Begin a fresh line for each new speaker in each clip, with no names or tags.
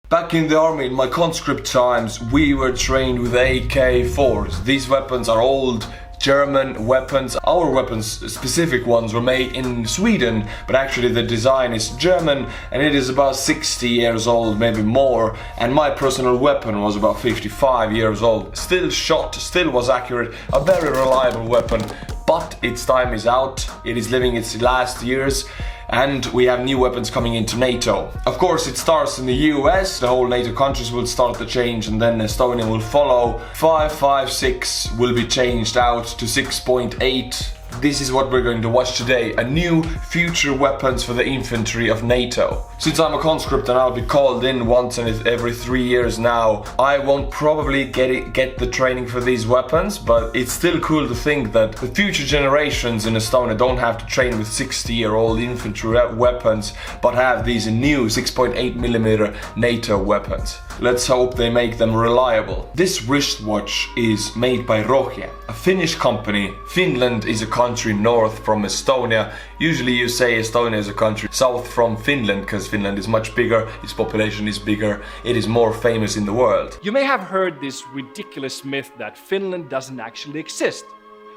Back in the army, in my conscript times, we were trained with AK-4s. These weapons are old German weapons. Our weapons, specific ones, were made in Sweden, but actually the design is German and it is about 60 years old, maybe more, and my personal weapon was about 55 years old. Still shot, still was accurate, a very reliable weapon, but its time is out. It is living its last years. And we have new weapons coming into NATO. Of course, it starts in the US, the whole NATO countries will start the change, and then Estonia will follow. 5.56 will be changed out to 6.8. This is what we're going to watch today, a new future weapons for the infantry of NATO. Since I'm a conscript and I'll be called in once and every 3 years now, I won't probably get the training for these weapons, but it's still cool to think that the future generations in Estonia don't have to train with 60-year-old infantry weapons, but have these new 6.8mm NATO weapons. Let's hope they make them reliable. This wristwatch is made by Rohje, a Finnish company. Finland is a country north from Estonia. Usually you say Estonia is a country south from Finland because Finland is much bigger, its population is bigger, it is more famous in the world.
You may have heard this ridiculous myth that Finland doesn't actually exist.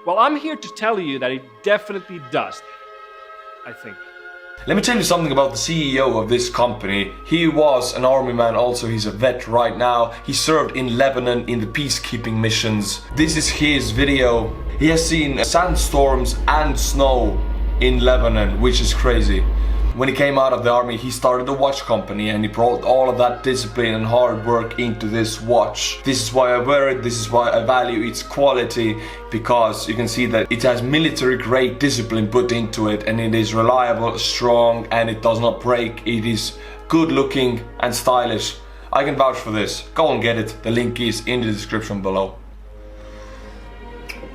Well, I'm here to tell you that it definitely does, I think.
Let me tell you something about the CEO of this company. He was an army man, also he's a vet right now. He served in Lebanon in the peacekeeping missions. This is his video. He has seen sandstorms and snow in Lebanon, which is crazy. When he came out of the army, he started a watch company and he brought all of that discipline and hard work into this watch. This is why I wear it, this is why I value its quality, because you can see that it has military grade discipline put into it, and it is reliable, strong, and it does not break. It is good looking and stylish. I can vouch for this. Go and get it. The link is in the description below.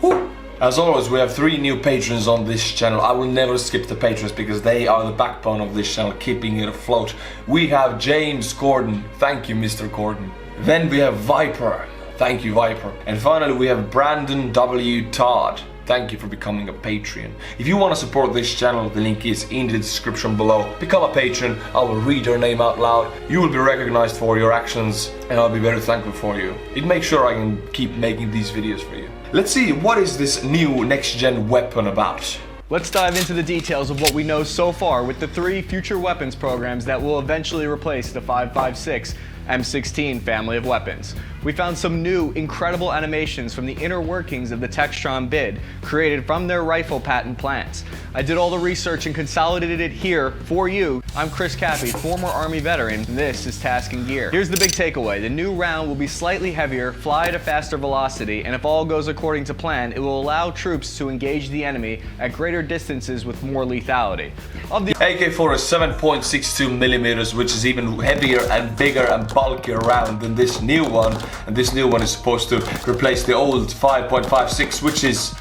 Woo. As always, we have 3 new patrons on this channel. I will never skip the patrons because they are the backbone of this channel, keeping it afloat. We have James Gordon. Thank you, Mr. Gordon. Then we have Viper. Thank you, Viper. And finally, we have Brandon W Todd. Thank you for becoming a Patreon. If you want to support this channel, the link is in the description below. Become a patron, I will read your name out loud. You will be recognized for your actions, and I'll be very thankful for you. It makes sure I can keep making these videos for you. Let's see, what is this new next-gen weapon about?
Let's dive into the details of what we know so far with the 3 future weapons programs that will eventually replace the 5.56 M16 family of weapons. We found some new, incredible animations from the inner workings of the Textron bid, created from their rifle patent plants. I did all the research and consolidated it here for you. I'm Chris Cappy, former Army veteran, and this is Task and Gear. Here's the big takeaway. The new round will be slightly heavier, fly at a faster velocity, and if all goes according to plan, it will allow troops to engage the enemy at greater distances with more lethality. Of the
AK-4 is 7.62mm, which is even heavier and bigger and bulkier round than this new one. And this new one is supposed to replace the old 5.56, which is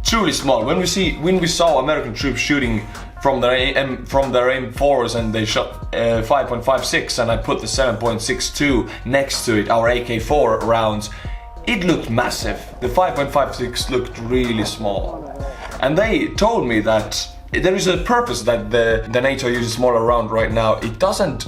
truly small. When we saw American troops shooting from their M4s and they shot 5.56, and I put the 7.62 next to it, our AK-4 rounds, it looked massive. The 5.56 looked really small. And they told me that there is a purpose that the NATO uses smaller round right now. It doesn't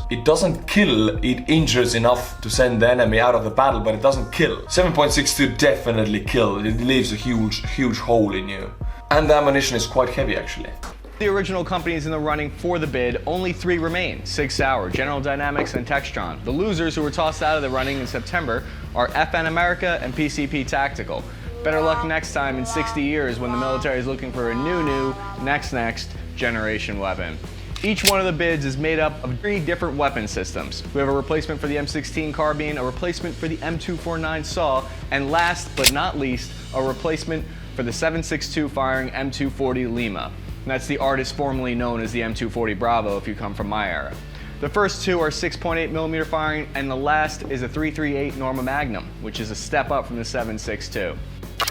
kill, it injures enough to send the enemy out of the battle, but it doesn't kill. 7.62 definitely kills. It leaves a huge hole in you. And the ammunition is quite heavy actually.
The original companies in the running for the bid, only 3 remain: 6 Hour, General Dynamics, and Textron. The losers who were tossed out of the running in September are FN America and PCP Tactical. Better luck next time in 60 years when the military is looking for a new, next generation weapon. Each one of the bids is made up of 3 different weapon systems. We have a replacement for the M16 carbine, a replacement for the M249 saw, and last but not least, a replacement for the 7.62 firing M240 Lima. And that's the artist formerly known as the M240 Bravo if you come from my era. The first 2 are 6.8mm firing, and the last is a 338 Norma Magnum, which is a step up from the 7.62.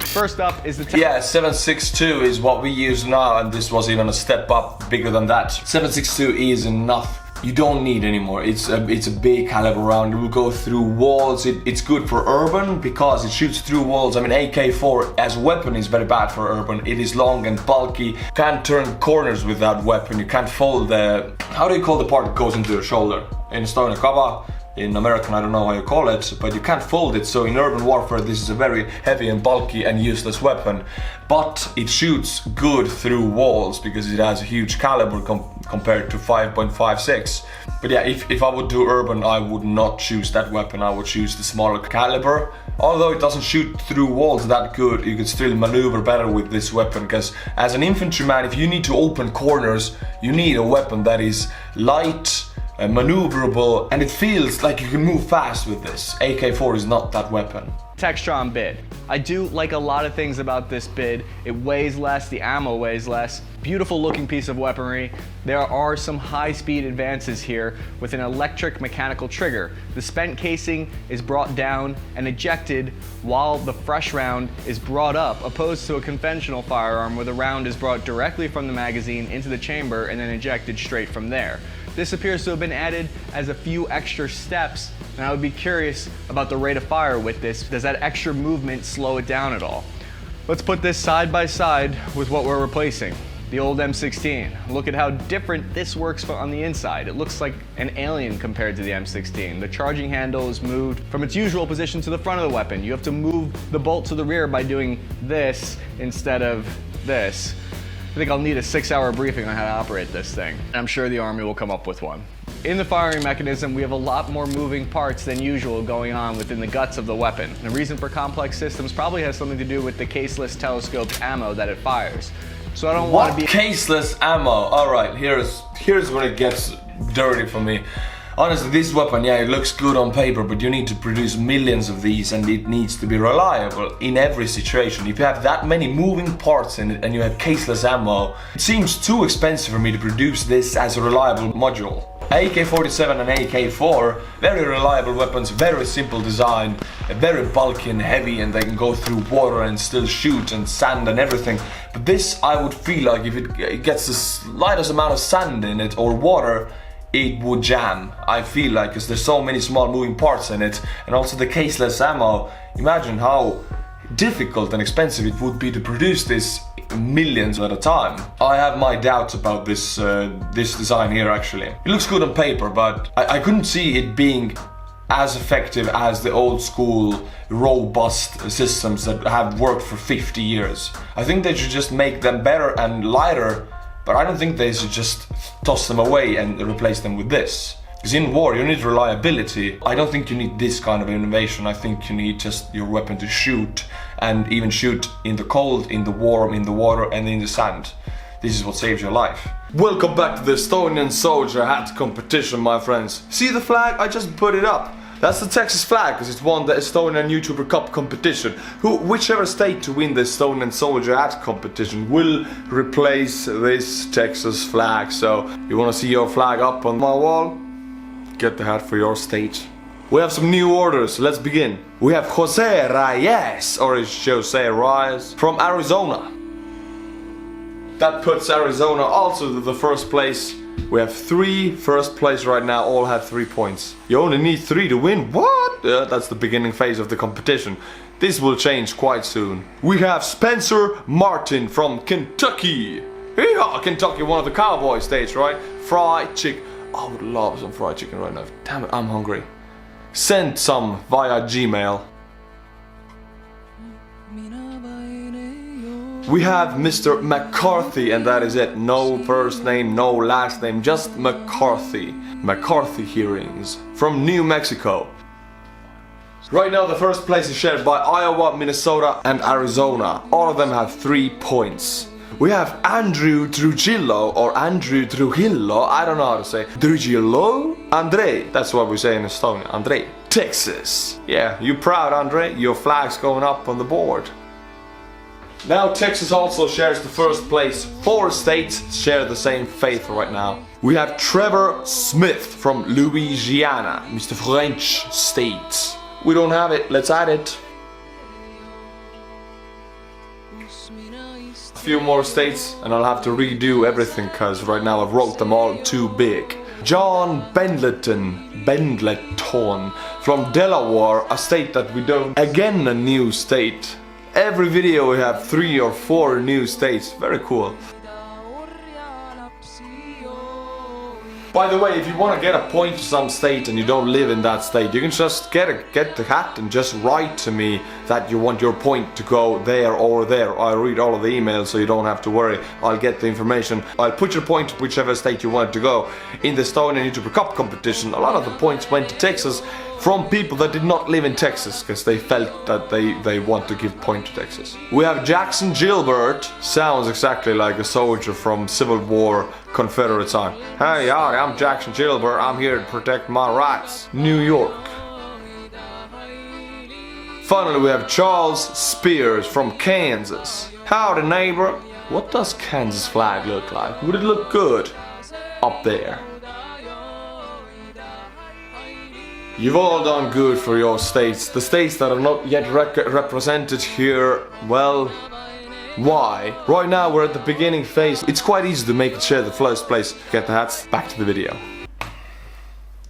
First up is the...
Yeah, 7.62 is what we use now, and this was even a step up bigger than that. 7.62 is enough. You don't need anymore. It's a big caliber round. It will go through walls. It's good for urban because it shoots through walls. I mean, AK-4 as a weapon is very bad for urban. It is long and bulky. You can't turn corners with that weapon. You can't fold the... How do you call the part that goes into your shoulder? In Estonia, kaba? In American, I don't know how you call it, but you can't fold it, so in urban warfare this is a very heavy and bulky and useless weapon. But it shoots good through walls because it has a huge caliber compared to 5.56. But yeah, if I would do urban, I would not choose that weapon, I would choose the smaller caliber. Although it doesn't shoot through walls that good, you can still maneuver better with this weapon, because as an infantryman, if you need to open corners, you need a weapon that is light, maneuverable, and it feels like you can move fast with this. AK-4 is not that weapon.
Textron bid. I do like a lot of things about this bid. It weighs less, the ammo weighs less. Beautiful looking piece of weaponry. There are some high speed advances here with an electric mechanical trigger. The spent casing is brought down and ejected while the fresh round is brought up, opposed to a conventional firearm where the round is brought directly from the magazine into the chamber and then ejected straight from there. This appears to have been added as a few extra steps, and I would be curious about the rate of fire with this. Does that extra movement slow it down at all? Let's put this side by side with what we're replacing, the old M16. Look at how different this works on the inside. It looks like an alien compared to the M16. The charging handle is moved from its usual position to the front of the weapon. You have to move the bolt to the rear by doing this instead of this. I think I'll need a 6-hour briefing on how to operate this thing. I'm sure the Army will come up with one. In the firing mechanism, we have a lot more moving parts than usual going on within the guts of the weapon. The reason for complex systems probably has something to do with the caseless telescoped ammo that it fires. So I don't want to be—
Caseless ammo? Alright, here's when it gets dirty for me. Honestly, this weapon, yeah, it looks good on paper, but you need to produce millions of these and it needs to be reliable in every situation. If you have that many moving parts in it and you have caseless ammo, it seems too expensive for me to produce this as a reliable module. AK-47 and AK-4, very reliable weapons, very simple design, very bulky and heavy, and they can go through water and still shoot and sand and everything. But this, I would feel like if it gets the slightest amount of sand in it or water, it would jam, I feel like, because there's so many small moving parts in it, and also the caseless ammo. Imagine how difficult and expensive it would be to produce this millions at a time. I have my doubts about this design here actually. It looks good on paper, but I couldn't see it being as effective as the old school robust systems that have worked for 50 years. I think they should just make them better and lighter, but I don't think they should just toss them away and replace them with this. Because in war you need reliability. I don't think you need this kind of innovation. I think you need just your weapon to shoot, and even shoot in the cold, in the warm, in the water and in the sand. This is what saves your life. Welcome back to the Estonian soldier hat competition, my friends. See the flag? I just put it up. That's the Texas flag, because it won the Estonian YouTuber Cup competition. Whichever state to win the Estonian soldier hat competition will replace this Texas flag. So, you wanna see your flag up on my wall? Get the hat for your state. We have some new orders, let's begin. We have Jose Reyes, or is Jose Reyes, from Arizona. That puts Arizona also to the first place. We have 3 first place right now, all have 3 points. You only need 3 to win, what? Yeah, that's the beginning phase of the competition. This will change quite soon. We have Spencer Martin from Kentucky. Yeehaw, Kentucky, one of the cowboy states, right? Fried chicken. I would love some fried chicken right now. Damn it, I'm hungry. Send some via Gmail. We have Mr. McCarthy, and that is it. No first name, no last name, just McCarthy. McCarthy hearings from New Mexico. Right now the first place is shared by Iowa, Minnesota and Arizona. All of them have 3 points. We have Andrew Trujillo, or Andrew Trujillo, I don't know how to say. Trujillo? Andre, that's what we say in Estonia. Andre. Texas. Yeah, you proud, Andre? Your flag's going up on the board. Now Texas also shares the first place. 4 states share the same fate right now. We have Trevor Smith from Louisiana, Mr. French state. We don't have it, let's add it. A few more states and I'll have to redo everything, cause right now I've wrote them all too big. John Pendleton from Delaware, a state that we don't. Again a new state. Every video we have 3 or 4 new states, very cool. By the way, if you want to get a point to some state and you don't live in that state, you can just get the hat and just write to me that you want your point to go there or there. I'll read all of the emails so you don't have to worry. I'll get the information. I'll put your point to whichever state you want it to go. In the Estonian YouTuber Cup competition, a lot of the points went to Texas from people that did not live in Texas because they felt that they want to give point to Texas. We have Jackson Gilbert, sounds exactly like a soldier from Civil War Confederate time. Hey, hi, I'm Jackson Gilbert, I'm here to protect my rights. New York. Finally we have Charles Spears from Kansas. Howdy neighbor. What does Kansas flag look like? Would it look good up there? You've all done good for your states. The states that are not yet represented here, well, why? Right now we're at the beginning phase. It's quite easy to make it share the first place. Get the hats, back to the video.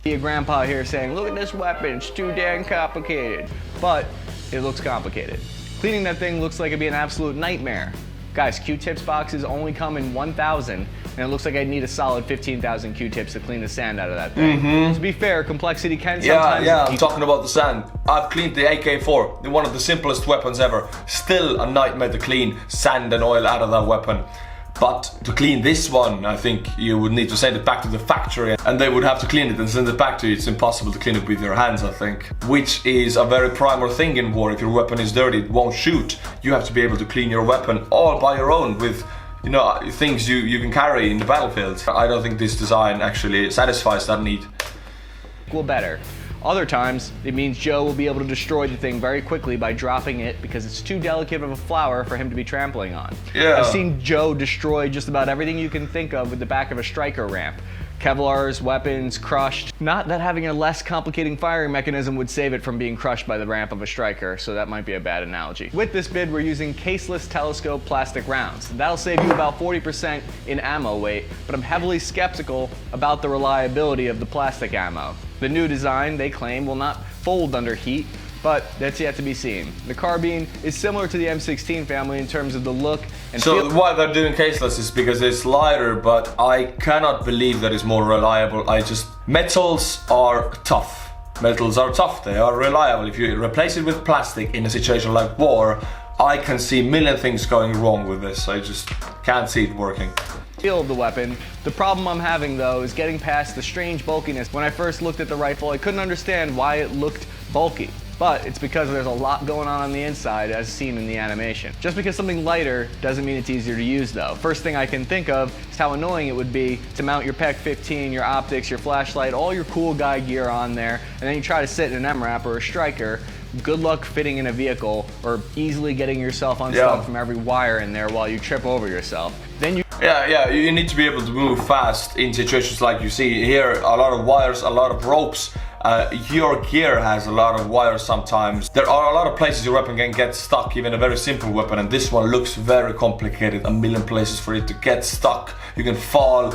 Your grandpa here saying, look at this weapon, it's too damn complicated. But it looks complicated. Cleaning that thing looks like it'd be an absolute nightmare. Guys, Q-tips boxes only come in 1,000, and it looks like I'd need a solid 15,000 Q-tips to clean the sand out of that thing. To be fair, complexity can sometimes...
Yeah, I'm talking about the sand. I've cleaned the AK-4, one of the simplest weapons ever. Still a nightmare to clean sand and oil out of that weapon. But to clean this one, I think you would need to send it back to the factory and they would have to clean it and send it back to you. It's impossible to clean it with your hands, I think. Which is a very primal thing in war. If your weapon is dirty, it won't shoot. You have to be able to clean your weapon all by your own with, you know, things you can carry in the battlefield. I don't think this design actually satisfies that need.
Well, better. Other times, it means Joe will be able to destroy the thing very quickly by dropping it because it's too delicate of a flower for him to be trampling on.
Yeah.
I've seen Joe destroy just about everything you can think of with the back of a striker ramp. Kevlars, weapons, crushed. Not that having a less complicating firing mechanism would save it from being crushed by the ramp of a striker, so that might be a bad analogy. With this bid, we're using caseless telescope plastic rounds. That'll save you about 40% in ammo weight, but I'm heavily skeptical about the reliability of the plastic ammo. The new design, they claim, will not fold under heat, but that's yet to be seen. The carbine is similar to the M16 family in terms of the look and feel.
So why they're doing caseless is because it's lighter, but I cannot believe that it's more reliable. Metals are tough. Metals are tough, they are reliable. If you replace it with plastic in a situation like war, I can see a million things going wrong with this. I just can't see it working.
Feel of the weapon. The problem I'm having though is getting past the strange bulkiness. When I first looked at the rifle, I couldn't understand why it looked bulky. But it's because there's a lot going on the inside as seen in the animation. Just because something lighter doesn't mean it's easier to use though. First thing I can think of is how annoying it would be to mount your PEC 15, your optics, your flashlight, all your cool guy gear on there, and then you try to sit in an MRAP or a striker. Good luck fitting in a vehicle or easily getting yourself unstuck from every wire in there while you trip over yourself. Then you
you need to be able to move fast in situations like you see here. A lot of wires, a lot of ropes. Your gear has a lot of wires sometimes. There are a lot of places your weapon can get stuck, even a very simple weapon, and this one looks very complicated. A million places for it to get stuck. You can fall.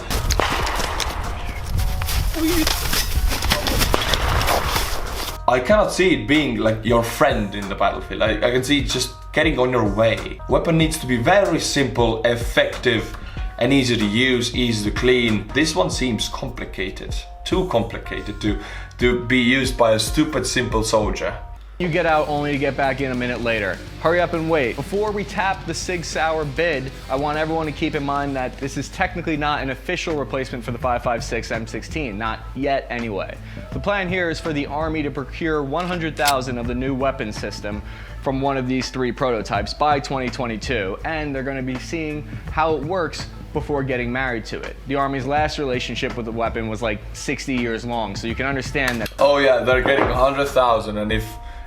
I cannot see it being like your friend in the battlefield. I can see it just getting on your way. Weapon needs to be very simple, effective, and easy to use, easy to clean. This one seems complicated. Too complicated to be used by a stupid simple soldier.
You get out only to get back in a minute later. Hurry up and wait. Before we tap the Sig Sauer bid, I want everyone to keep in mind that this is technically not an official replacement for the 5.56 M16, not yet anyway. The plan here is for the Army to procure 100,000 of the new weapon system from one of these three prototypes by 2022, and they're going to be seeing how it works before getting married to it. The Army's last relationship with the weapon was like 60 years long, so you can understand that.
Oh yeah, they're getting 100,000, and if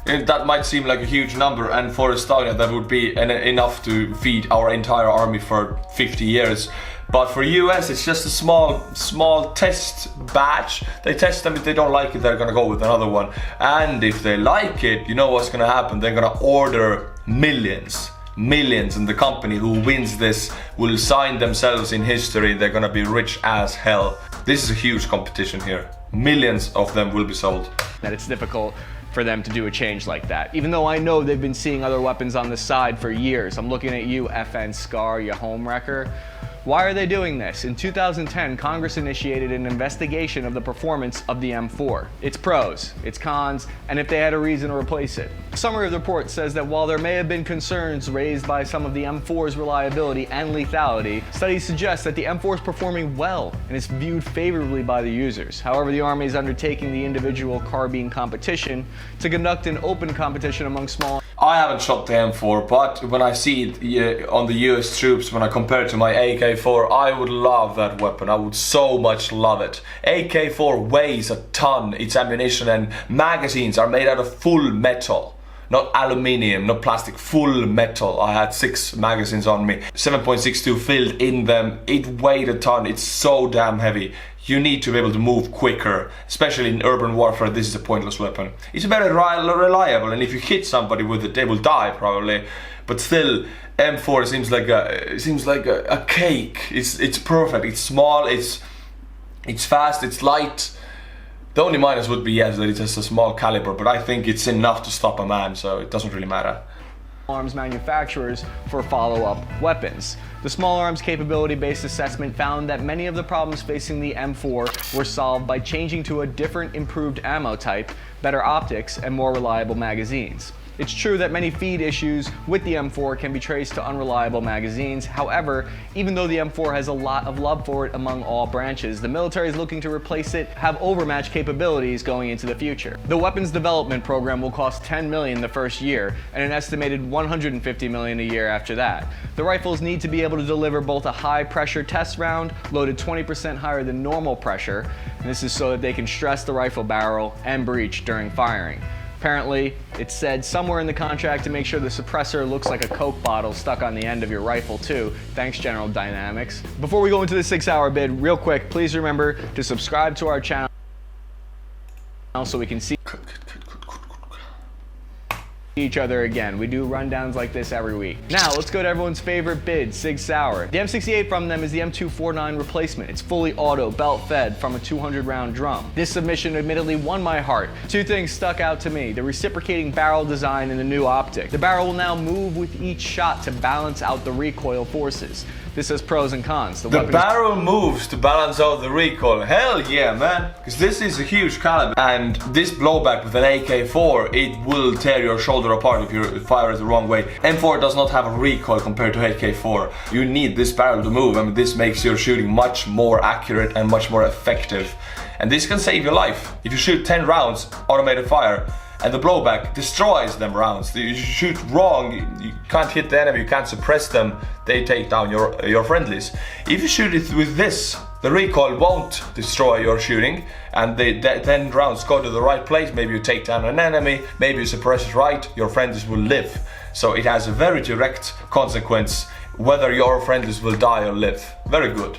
that might seem like a huge number, and for Estonia that would be enough to feed our entire army for 50 years. But for US, it's just a small test batch. They test them. If they don't like it, they're gonna go with another one. And if they like it, you know what's gonna happen? They're gonna order millions, and the company who wins this will sign themselves in history. They're gonna be rich as hell. This is a huge competition here. Millions of them will be sold.
That it's difficult for them to do a change like that. Even though I know they've been seeing other weapons on the side for years. I'm looking at you, FN Scar, you home wrecker. Why are they doing this? In 2010, Congress initiated an investigation of the performance of the M4, its pros, its cons, and if they had a reason to replace it. A summary of the report says that while there may have been concerns raised by some of the M4's reliability and lethality, studies suggest that the M4 is performing well and is viewed favorably by the users. However, the Army is undertaking the individual carbine competition to conduct an open competition among small.
I haven't shot the M4, but when I see it on the US troops, when I compare it to my AK-4, I would love that weapon. I would so much love it. AK-4 weighs a ton. Its ammunition and magazines are made out of full metal. Not aluminium, not plastic, full metal. I had 6 magazines on me, 7.62 filled in them. It weighed a ton. It's so damn heavy. You need to be able to move quicker, especially in urban warfare. This is a pointless weapon. It's very reliable, and if you hit somebody with it, they will die probably. But still, M4 seems like a cake. It's perfect. It's small. It's fast. It's light. The only minus would be, yes, that it's just a small caliber, but I think it's enough to stop a man, so it doesn't really matter.
Arms manufacturers for follow-up weapons. The small arms capability-based assessment found that many of the problems facing the M4 were solved by changing to a different improved ammo type, better optics, and more reliable magazines. It's true that many feed issues with the M4 can be traced to unreliable magazines. However, even though the M4 has a lot of love for it among all branches, the military is looking to replace it, have overmatch capabilities going into the future. The weapons development program will cost $10 million the first year and an estimated $150 million a year after that. The rifles need to be able to deliver both a high pressure test round, loaded 20% higher than normal pressure, and this is so that they can stress the rifle barrel and breech during firing. Apparently, it's said somewhere in the contract to make sure the suppressor looks like a Coke bottle stuck on the end of your rifle too. Thanks, General Dynamics. Before we go into the 6-hour bid, real quick, please remember to subscribe to our channel so we can see each other again. We do rundowns like this every week. Now let's go to everyone's favorite bid, Sig Sauer. The M68 from them is the M249 replacement. It's fully auto, belt fed from a 200 round drum. This submission admittedly won my heart. 2 things stuck out to me: the reciprocating barrel design and the new optic. The barrel will now move with each shot to balance out the recoil forces. This has pros and cons.
The barrel moves to balance out the recoil. Hell yeah, man. Because this is a huge caliber. And this blowback with an AK-4, it will tear your shoulder apart if you fire it the wrong way. M4 does not have a recoil compared to AK-4. You need this barrel to move. I mean, this makes your shooting much more accurate and much more effective. And this can save your life. If you shoot 10 rounds, automated fire, and the blowback destroys them rounds. You shoot wrong, you can't hit the enemy, you can't suppress them, they take down your friendlies. If you shoot it with this, the recoil won't destroy your shooting, and the 10 rounds go to the right place. Maybe you take down an enemy, maybe you suppress it right, your friendlies will live. So it has a very direct consequence whether your friendlies will die or live. Very good.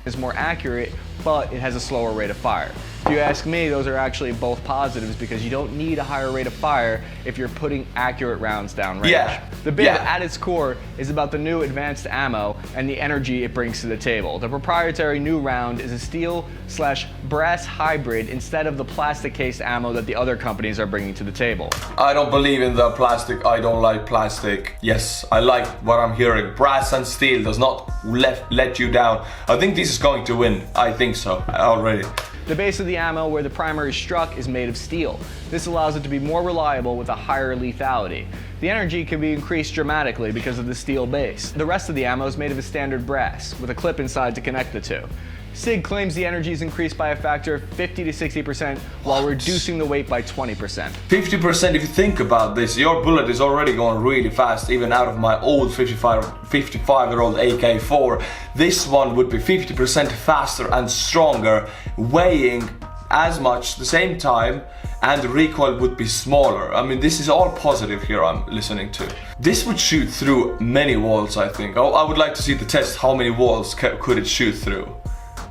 It's more accurate, but it has a slower rate of fire. If you ask me, those are actually both positives because you don't need a higher rate of fire if you're putting accurate rounds down range.
Yeah.
The bid at its core is about the new advanced ammo and the energy it brings to the table. The proprietary new round is a steel/brass hybrid instead of the plastic cased ammo that the other companies are bringing to the table.
I don't believe in the plastic. I don't like plastic. Yes, I like what I'm hearing. Brass and steel does not let you down. I think this is going to win. I think so already.
The base of the ammo where the primer is struck is made of steel. This allows it to be more reliable with a higher lethality. The energy can be increased dramatically because of the steel base. The rest of the ammo is made of a standard brass, with a clip inside to connect the two. SIG claims the energy is increased by a factor of 50 to 60% while reducing the weight by 20%.
50%, if you think about this, your bullet is already going really fast, even out of my old 55-year-old AK-4. This one would be 50% faster and stronger, weighing as much the same time, and the recoil would be smaller. I mean, this is all positive here I'm listening to. This would shoot through many walls, I think. I would like to see the test. How many walls could it shoot through?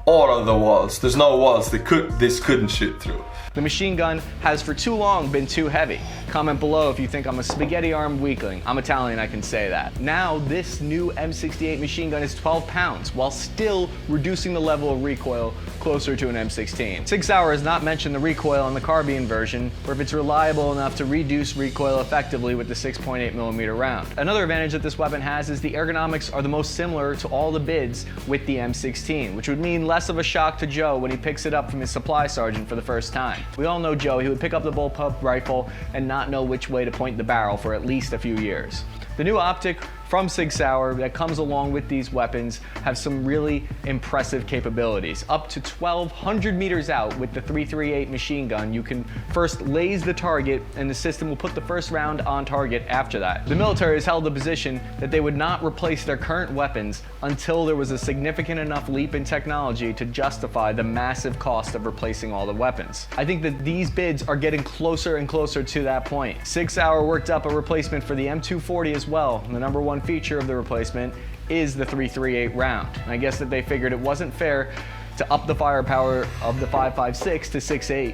All of the walls. There's no walls that this couldn't shoot through.
The machine gun has for too long been too heavy. Comment below if you think I'm a spaghetti-armed weakling. I'm Italian, I can say that. Now, this new M68 machine gun is 12 pounds, while still reducing the level of recoil closer to an M16. 6 Hour has not mentioned the recoil on the carbine version, or if it's reliable enough to reduce recoil effectively with the 6.8mm round. Another advantage that this weapon has is the ergonomics are the most similar to all the bids with the M16, which would mean less of a shock to Joe when he picks it up from his supply sergeant for the first time. We all know Joe, he would pick up the bullpup rifle and not know which way to point the barrel for at least a few years. The new optic from Sig Sauer that comes along with these weapons have some really impressive capabilities. Up to 1,200 meters out with the 338 machine gun, you can first laze the target and the system will put the first round on target after that. The military has held the position that they would not replace their current weapons until there was a significant enough leap in technology to justify the massive cost of replacing all the weapons. I think that these bids are getting closer and closer to that point. Sig Sauer worked up a replacement for the M240 as well, and the number one feature of the replacement is the 338 round. And I guess that they figured it wasn't fair to up the firepower of the 5.56 to 6.8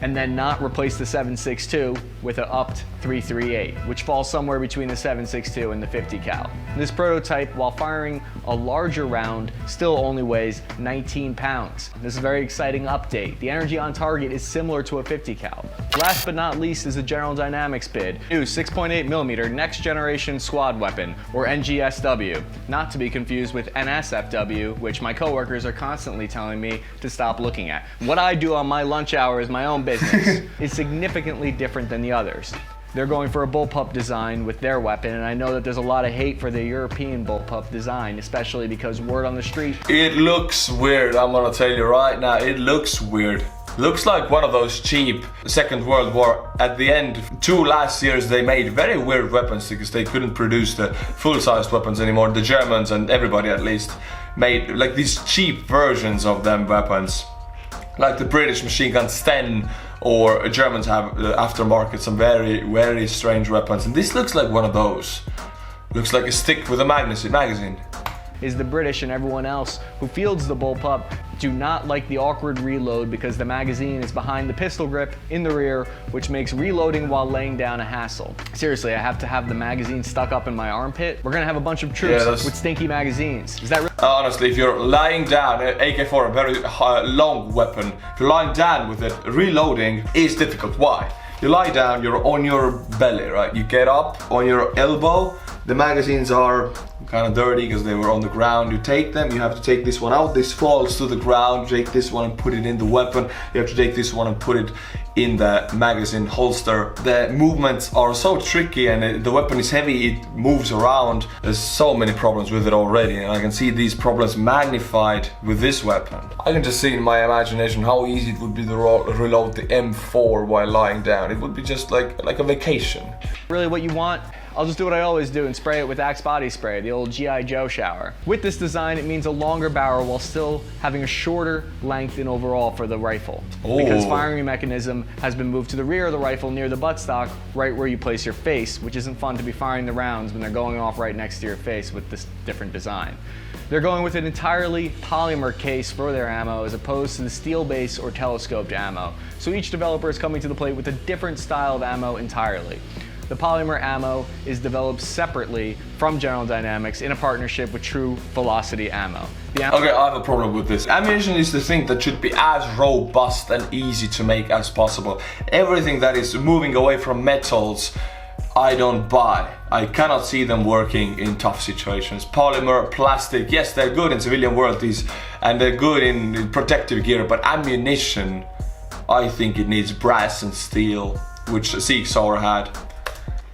and then not replace the 7.62 with an upped 338, which falls somewhere between the 7.62 and the 50 cal. This prototype, while firing a larger round, still only weighs 19 pounds. This is a very exciting update. The energy on target is similar to a 50 cal. Last but not least is the General Dynamics bid. New 6.8mm Next Generation Squad Weapon, or NGSW, not to be confused with NSFW, which my coworkers are constantly telling me to stop looking at. What I do on my lunch hour is my own business. Is significantly different than the others. They're going for a bullpup design with their weapon, and I know that there's a lot of hate for the European bullpup design, especially because word on the street.
It looks weird, I'm gonna tell you right now, it looks weird. Looks like one of those cheap Second World War. At the end, 2 last years, they made very weird weapons because they couldn't produce the full-sized weapons anymore. The Germans and everybody at least made like these cheap versions of them weapons. Like the British machine gun Sten, or Germans have aftermarket some very, very strange weapons. And this looks like one of those. Looks like a stick with a magazine.
Is the British and everyone else who fields the bullpup do not like the awkward reload because the magazine is behind the pistol grip in the rear, which makes reloading while laying down a hassle. Seriously, I have to have the magazine stuck up in my armpit. We're gonna have a bunch of troops with stinky magazines. Is that really?
Honestly, if you're lying down, AK-4, a very long weapon, if you're lying down with it, reloading is difficult. Why? You lie down, you're on your belly, right? You get up on your elbow. The magazines are kind of dirty because they were on the ground. You take them, you have to take this one out, this falls to the ground, you take this one and put it in the weapon, you have to take this one and put it in the magazine holster. The movements are so tricky and the weapon is heavy, it moves around. There's so many problems with it already, and I can see these problems magnified with this weapon. I can just see in my imagination how easy it would be to reload the M4 while lying down. It would be just like a vacation.
Really what you want? I'll just do what I always do and spray it with Axe body spray, the old G.I. Joe shower. With this design, it means a longer barrel while still having a shorter length in overall for the rifle. Because firing mechanism has been moved to the rear of the rifle near the buttstock, right where you place your face, which isn't fun to be firing the rounds when they're going off right next to your face with this different design. They're going with an entirely polymer case for their ammo as opposed to the steel base or telescoped ammo. So each developer is coming to the plate with a different style of ammo entirely. The polymer ammo is developed separately from General Dynamics in a partnership with True Velocity Ammo. Okay,
I have a problem with this. Ammunition is the thing that should be as robust and easy to make as possible. Everything that is moving away from metals, I don't buy. I cannot see them working in tough situations. Polymer, plastic, yes, they're good in civilian world, and they're good in protective gear, but ammunition, I think it needs brass and steel, which Sig Sauer had.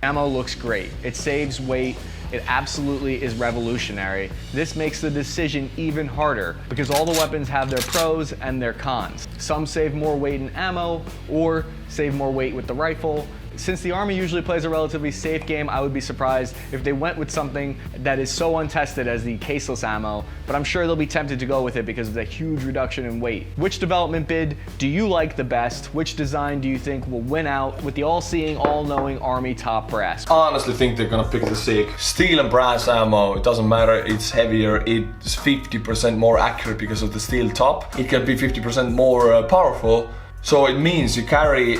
Ammo looks great. It saves weight. It absolutely is revolutionary. This makes the decision even harder because all the weapons have their pros and their cons. Some save more weight in ammo or save more weight with the rifle. Since the Army usually plays a relatively safe game, I would be surprised if they went with something that is so untested as the caseless ammo, but I'm sure they'll be tempted to go with it because of the huge reduction in weight. Which development bid do you like the best? Which design do you think will win out with the all-seeing, all-knowing Army top brass?
I honestly think they're gonna pick the SIG. Steel and brass ammo, it doesn't matter, it's heavier, it's 50% more accurate because of the steel top. It can be 50% more powerful. So it means you carry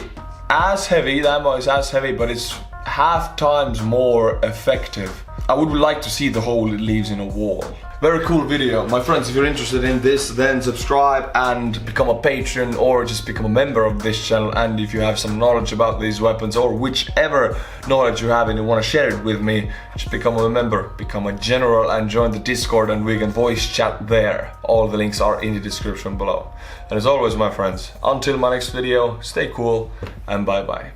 as heavy, the ammo is as heavy, but it's half times more effective. I would like to see the hole it leaves in a wall. Very cool video. My friends, if you're interested in this, then subscribe and become a patron, or just become a member of this channel. And if you have some knowledge about these weapons, or whichever knowledge you have and you want to share it with me, just become a member, become a general, and join the Discord, and we can voice chat there. All the links are in the description below. And as always, my friends, until my next video, stay cool and bye bye.